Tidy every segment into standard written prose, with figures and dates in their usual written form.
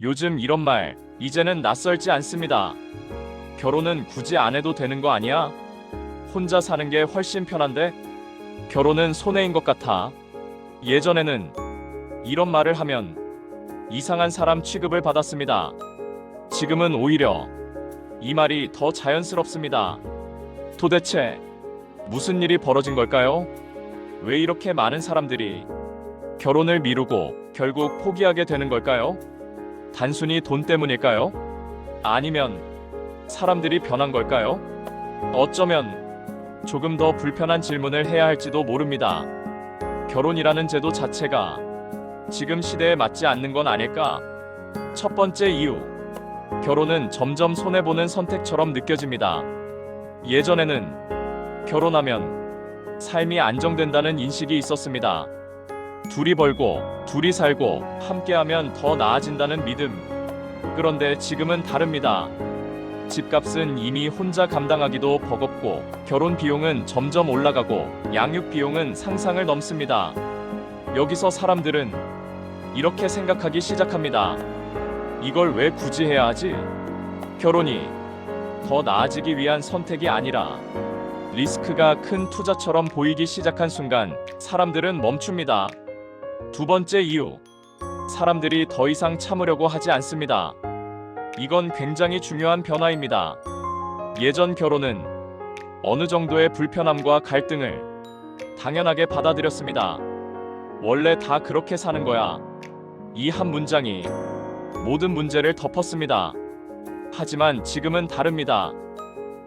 요즘 이런 말 이제는 낯설지 않습니다. 결혼은 굳이 안 해도 되는 거 아니야? 혼자 사는 게 훨씬 편한데? 결혼은 손해인 것 같아. 예전에는 이런 말을 하면 이상한 사람 취급을 받았습니다. 지금은 오히려 이 말이 더 자연스럽습니다. 도대체 무슨 일이 벌어진 걸까요? 왜 이렇게 많은 사람들이 결혼을 미루고 결국 포기하게 되는 걸까요? 단순히 돈 때문일까요? 아니면 사람들이 변한 걸까요? 어쩌면 조금 더 불편한 질문을 해야 할지도 모릅니다. 결혼이라는 제도 자체가 지금 시대에 맞지 않는 건 아닐까? 첫 번째 이유, 결혼은 점점 손해보는 선택처럼 느껴집니다. 예전에는 결혼하면 삶이 안정된다는 인식이 있었습니다. 둘이 벌고, 둘이 살고, 함께하면 더 나아진다는 믿음. 그런데 지금은 다릅니다. 집값은 이미 혼자 감당하기도 버겁고, 결혼 비용은 점점 올라가고, 양육 비용은 상상을 넘습니다. 여기서 사람들은 이렇게 생각하기 시작합니다. 이걸 왜 굳이 해야 하지? 결혼이 더 나아지기 위한 선택이 아니라 리스크가 큰 투자처럼 보이기 시작한 순간 사람들은 멈춥니다. 두 번째 이유, 사람들이 더 이상 참으려고 하지 않습니다. 이건 굉장히 중요한 변화입니다. 예전 결혼은 어느 정도의 불편함과 갈등을 당연하게 받아들였습니다. 원래 다 그렇게 사는 거야. 이 한 문장이 모든 문제를 덮었습니다. 하지만 지금은 다릅니다.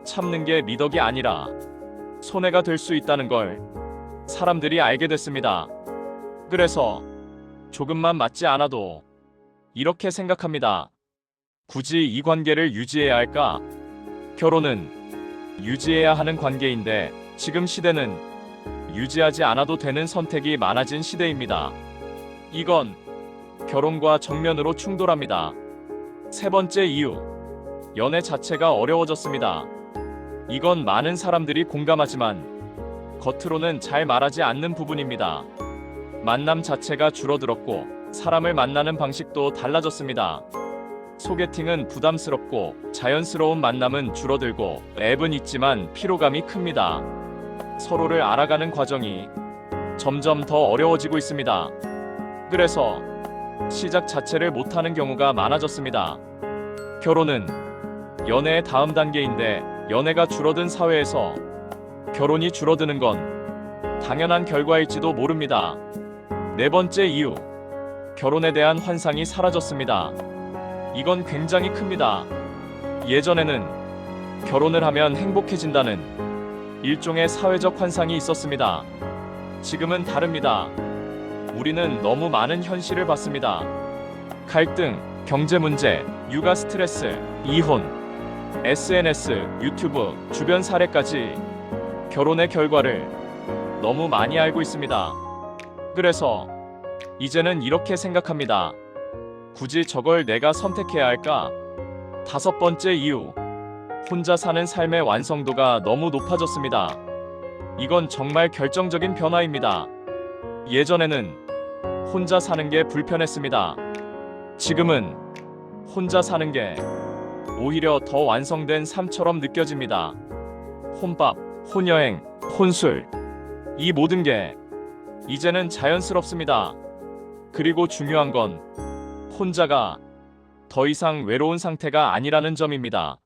참는 게 미덕이 아니라 손해가 될 수 있다는 걸 사람들이 알게 됐습니다. 그래서 조금만 맞지 않아도 이렇게 생각합니다. 굳이 이 관계를 유지해야 할까? 결혼은 유지해야 하는 관계인데 지금 시대는 유지하지 않아도 되는 선택이 많아진 시대입니다. 이건 결혼과 정면으로 충돌합니다. 세 번째 이유, 연애 자체가 어려워졌습니다. 이건 많은 사람들이 공감하지만 겉으로는 잘 말하지 않는 부분입니다. 만남 자체가 줄어들었고 사람을 만나는 방식도 달라졌습니다. 소개팅은 부담스럽고 자연스러운 만남은 줄어들고 앱은 있지만 피로감이 큽니다. 서로를 알아가는 과정이 점점 더 어려워지고 있습니다. 그래서 시작 자체를 못하는 경우가 많아졌습니다. 결혼은 연애의 다음 단계인데 연애가 줄어든 사회에서 결혼이 줄어드는 건 당연한 결과일지도 모릅니다. 네 번째 이유, 결혼에 대한 환상이 사라졌습니다. 이건 굉장히 큽니다. 예전에는 결혼을 하면 행복해진다는 일종의 사회적 환상이 있었습니다. 지금은 다릅니다. 우리는 너무 많은 현실을 봤습니다. 갈등, 경제 문제, 육아 스트레스, 이혼, SNS, 유튜브, 주변 사례까지 결혼의 결과를 너무 많이 알고 있습니다. 그래서 이제는 이렇게 생각합니다. 굳이 저걸 내가 선택해야 할까? 다섯 번째 이유, 혼자 사는 삶의 완성도가 너무 높아졌습니다. 이건 정말 결정적인 변화입니다. 예전에는 혼자 사는 게 불편했습니다. 지금은 혼자 사는 게 오히려 더 완성된 삶처럼 느껴집니다. 혼밥, 혼여행, 혼술, 이 모든 게 이제는 자연스럽습니다. 그리고 중요한 건 혼자가 더 이상 외로운 상태가 아니라는 점입니다.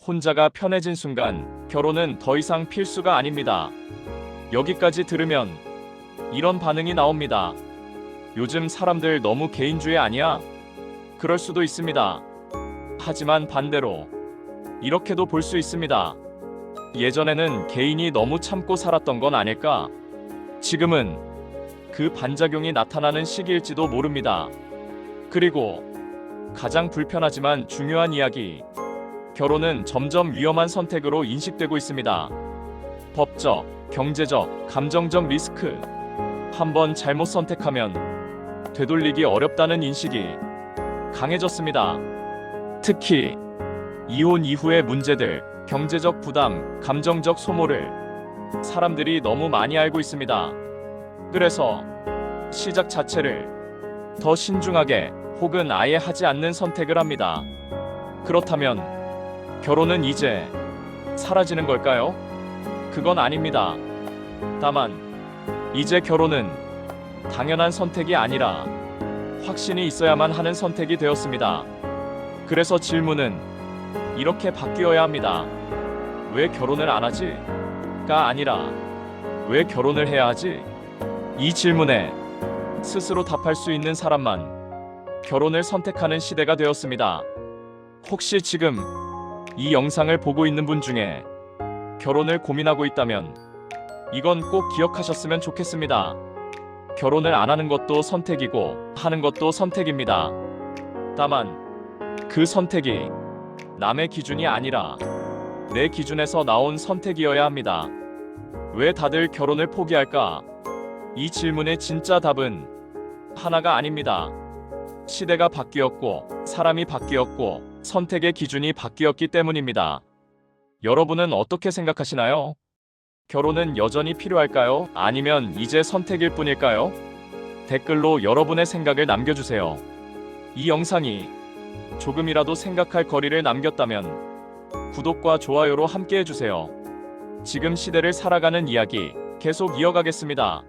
혼자가 편해진 순간 결혼은 더 이상 필수가 아닙니다. 여기까지 들으면 이런 반응이 나옵니다. 요즘 사람들 너무 개인주의 아니야? 그럴 수도 있습니다. 하지만 반대로 이렇게도 볼 수 있습니다. 예전에는 개인이 너무 참고 살았던 건 아닐까? 지금은 그 반작용이 나타나는 시기일지도 모릅니다. 그리고 가장 불편하지만 중요한 이야기, 결혼은 점점 위험한 선택으로 인식되고 있습니다. 법적, 경제적, 감정적 리스크, 한번 잘못 선택하면 되돌리기 어렵다는 인식이 강해졌습니다. 특히 이혼 이후의 문제들, 경제적 부담, 감정적 소모를 사람들이 너무 많이 알고 있습니다. 그래서 시작 자체를 더 신중하게, 혹은 아예 하지 않는 선택을 합니다. 그렇다면 결혼은 이제 사라지는 걸까요? 그건 아닙니다. 다만 이제 결혼은 당연한 선택이 아니라 확신이 있어야만 하는 선택이 되었습니다. 그래서 질문은 이렇게 바뀌어야 합니다. 왜 결혼을 안 하지?가 아니라 왜 결혼을 해야 하지? 이 질문에 스스로 답할 수 있는 사람만 결혼을 선택하는 시대가 되었습니다. 혹시 지금 이 영상을 보고 있는 분 중에 결혼을 고민하고 있다면 이건 꼭 기억하셨으면 좋겠습니다. 결혼을 안 하는 것도 선택이고 하는 것도 선택입니다. 다만 그 선택이 남의 기준이 아니라 내 기준에서 나온 선택이어야 합니다. 왜 다들 결혼을 포기할까? 이 질문의 진짜 답은 하나가 아닙니다. 시대가 바뀌었고 사람이 바뀌었고 선택의 기준이 바뀌었기 때문입니다. 여러분은 어떻게 생각하시나요? 결혼은 여전히 필요할까요? 아니면 이제 선택일 뿐일까요? 댓글로 여러분의 생각을 남겨주세요. 이 영상이 조금이라도 생각할 거리를 남겼다면 구독과 좋아요로 함께 해주세요. 지금 시대를 살아가는 이야기 계속 이어가겠습니다.